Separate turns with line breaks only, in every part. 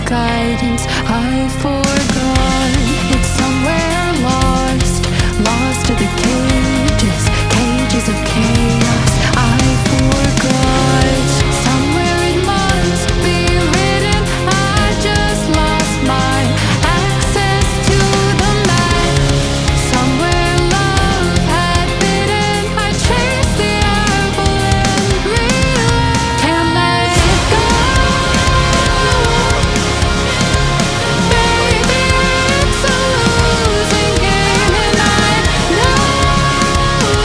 guidance I forgot. It's somewhere lost, lost to the cages, cages of chaos I forgot. Somewhere it must be written, I just lost my access to the map. Somewhere love had bidden, I chased the apple and realized can't let it go. Baby, it's a losing game, and I know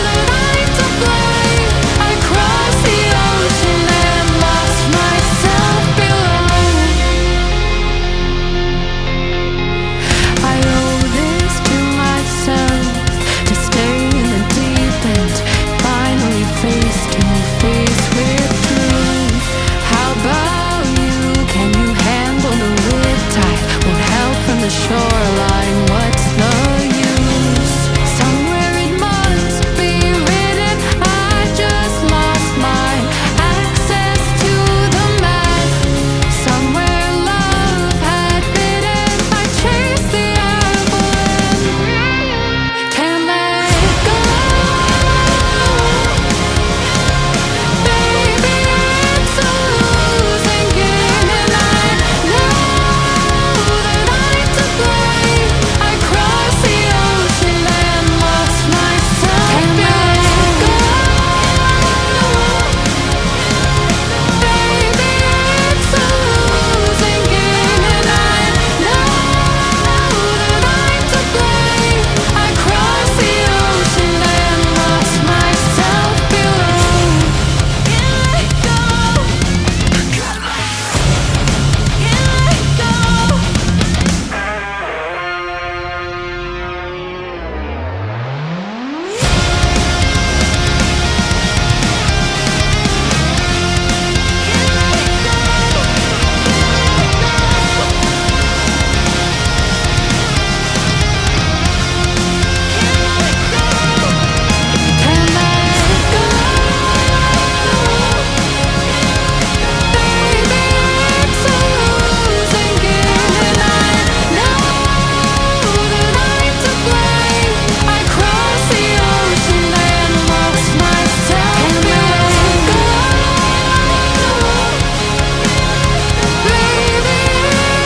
that I'm to blame. I crossed the ocean and lost myself below. I owe this to myself to stay in the deep end, finally face to face with truth. How about you? Can you handle the riptide? Won't help from the shoreline. What's the use? Somewhere it must be written, I just lost my access to the map. Somewhere love had bidden, I chased the apple and can't let it go. Baby, it's a losing game, and I know that I'm to blame. I crossed the ocean and lost myself. Can't let it go. Baby, it's a losing game, and I know that I'm to blame. I crossed the ocean and lost myself below. Can't let go. Can't let go. Can't let it go. Baby, it's a losing game, and I know that I'm to blame. I crossed the ocean and lost myself. Can't let it go. Baby,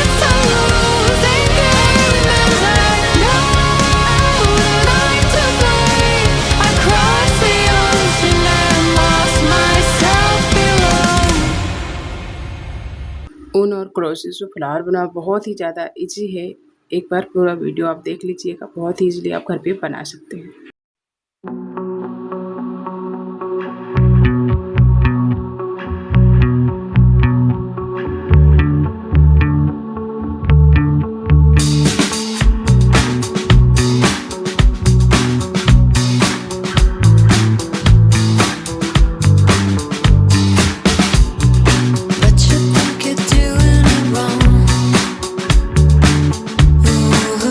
it's a losing game, and I know that I'm to blame. I crossed the ocean and lost myself below.
ऊन और crochet से flower बनाना बहुत ही ज़्यादा easy है। एक बार पूरा video आप देख लीजिएगा, बहुत ही इजीली आप घर पे बना सकते हैं।
But you think you're doing it wrong. Ooh.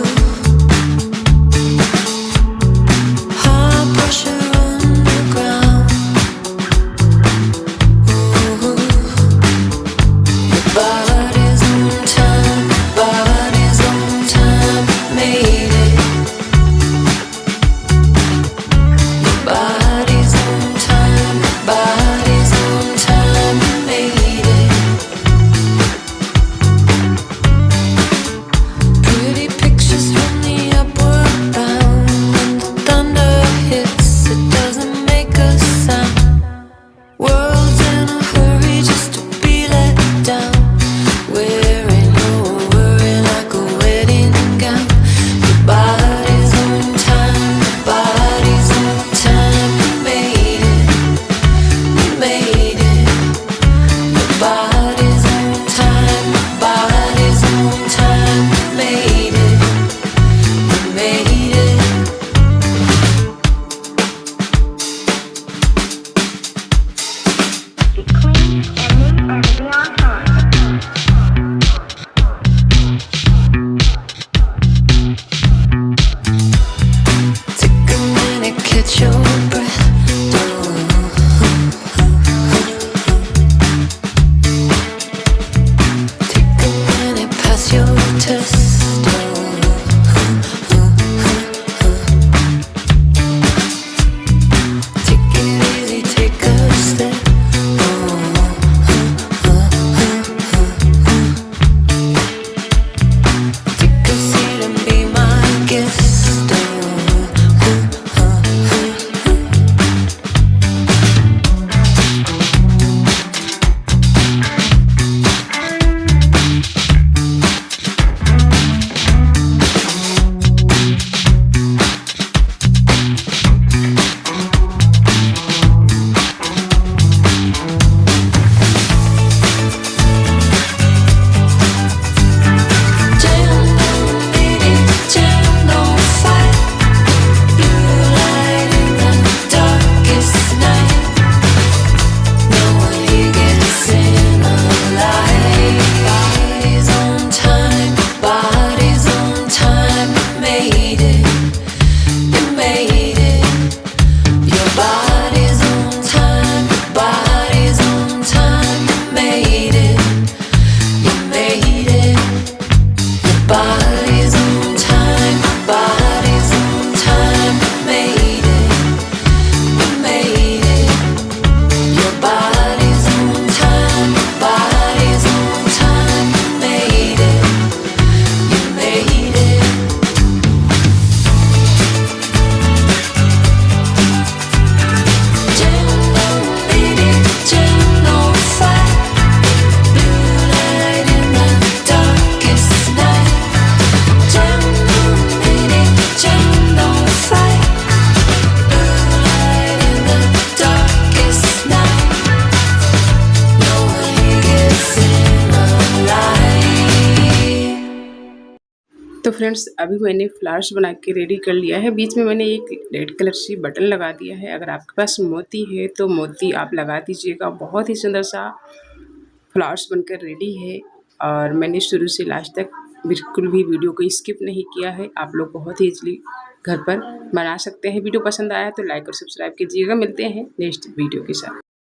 तो फ्रेंड्स अभी मैंने फ्लावर्स बना के रेडी कर लिया है। बीच में मैंने एक रेड कलर सी बटन लगा दिया है। अगर आपके पास मोती है तो मोती आप लगा दीजिएगा। बहुत ही सुंदर सा फ्लावर्स बनकर रेडी है और मैंने शुरू से लास्ट तक बिल्कुल भी वीडियो को स्किप नहीं किया है। आप लोग बहुत ही ईजिली घर पर बना सकते हैं। वीडियो पसंद आया तो लाइक और सब्सक्राइब कीजिएगा। मिलते हैं नेक्स्ट वीडियो के साथ।